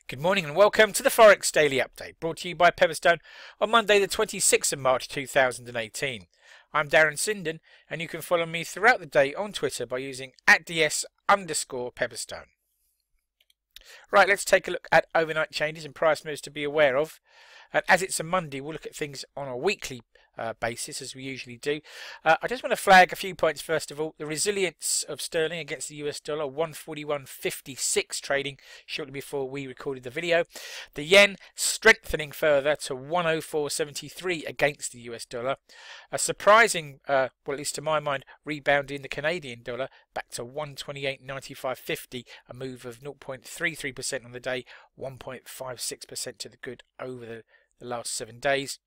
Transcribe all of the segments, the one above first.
Good morning and welcome to the Forex Daily Update, brought to you by Pepperstone on Monday the 26th of March 2018. I'm Darren Sinden and you can follow me throughout the day on Twitter by using @ds_Pepperstone. Right, let's take a look at overnight changes and price moves to be aware of. And as it's a Monday, we'll look at things on a weekly basis as we usually do. I just want to flag a few points first of all. The resilience of sterling against the US dollar, 141.56 trading shortly before we recorded the video. The yen strengthening further to 104.73 against the US dollar. A surprising, well at least to my mind, rebound in the Canadian dollar back to 128.95.50, a move of 0.33% on the day, 1.56% to the good over the last 7 days.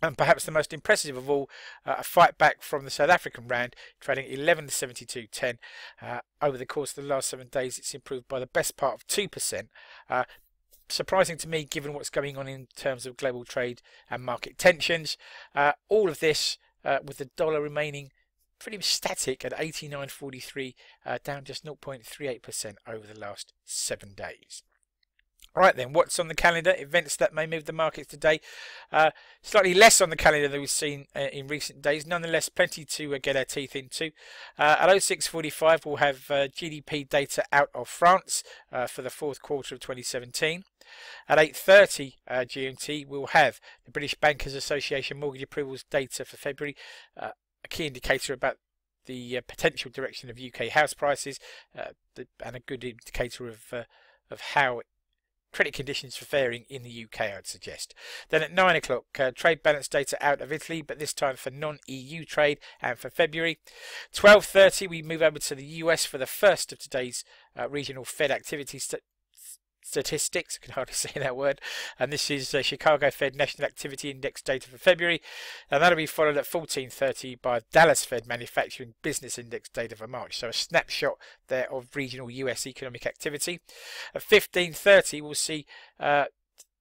And perhaps the most impressive of all, a fight back from the South African rand, trading 11.72.10. Over the course of the last 7 days, it's improved by the best part of 2%. Surprising to me, given what's going on in terms of global trade and market tensions. All of this with the dollar remaining pretty static at 89.43, down just 0.38% over the last 7 days. Right then, what's on the calendar? Events that may move the markets today. Slightly less on the calendar than we've seen in recent days. Nonetheless, plenty to get our teeth into. At 06:45, we'll have GDP data out of France for the fourth quarter of 2017. At 8:30 GMT, we'll have the British Bankers Association mortgage approvals data for February, a key indicator about the potential direction of UK house prices, and a good indicator of how credit conditions for faring in the UK, I'd suggest. Then at 9 o'clock, trade balance data out of Italy, but this time for non-EU trade and for February. 12:30, we move over to the US for the first of today's regional Fed activity statistics. I can hardly say that word. And this is Chicago Fed National Activity Index data for February. And that'll be followed at 14:30 by Dallas Fed Manufacturing Business Index data for March. So a snapshot there of regional US economic activity. At 15:30, we'll see the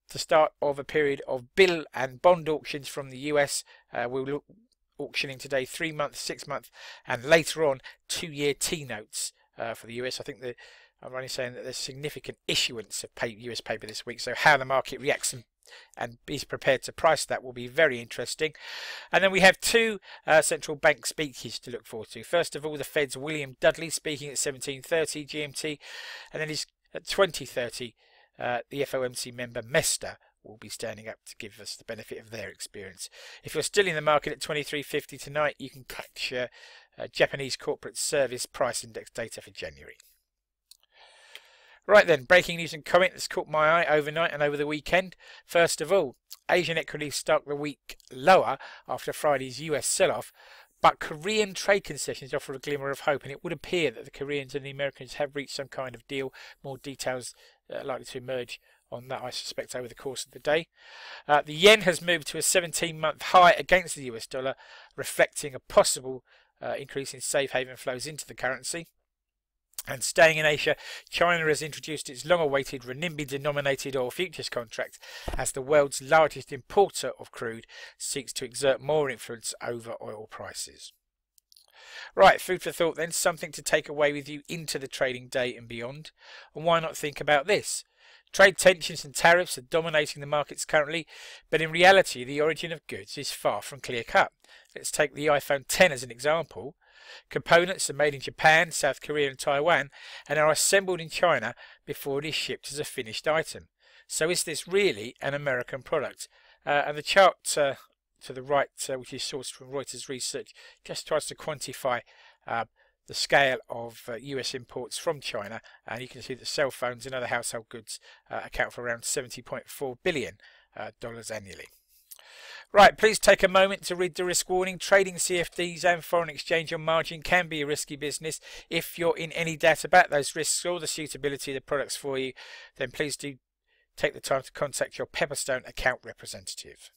start of a period of bill and bond auctions from the US. We'll look auctioning today 3-month, 6-month, and later on 2-year T-notes for the US. I think I'm only saying that there's significant issuance of US paper this week, so how the market reacts and is prepared to price that will be very interesting. And then we have two central bank speeches to look forward to. First of all, the Fed's William Dudley speaking at 17:30 GMT, and then at 20:30 the FOMC member Mester will be standing up to give us the benefit of their experience. If you're still in the market at 23.50 tonight, you can catch Japanese corporate service price index data for January. Right then, breaking news and comment that's caught my eye overnight and over the weekend. First of all, Asian equities start the week lower after Friday's US sell-off, but Korean trade concessions offer a glimmer of hope, and it would appear that the Koreans and the Americans have reached some kind of deal. More details likely to emerge on that, I suspect, over the course of the day. The yen has moved to a 17-month high against the US dollar, reflecting a possible increase in safe haven flows into the currency. And staying in Asia, China has introduced its long-awaited renminbi-denominated oil futures contract as the world's largest importer of crude seeks to exert more influence over oil prices. Right, food for thought then, something to take away with you into the trading day and beyond. And why not think about this? Trade tensions and tariffs are dominating the markets currently, but in reality the origin of goods is far from clear-cut. Let's take the iPhone X as an example. Components are made in Japan, South Korea and Taiwan and are assembled in China before it is shipped as a finished item. So is this really an American product? And the chart to the right, which is sourced from Reuters research, just tries to quantify the scale of US imports from China, and you can see that cell phones and other household goods account for around $70.4 billion annually. Right, please take a moment to read the risk warning. Trading CFDs and foreign exchange on margin can be a risky business. If you're in any doubt about those risks or the suitability of the products for you, then please do take the time to contact your Pepperstone account representative.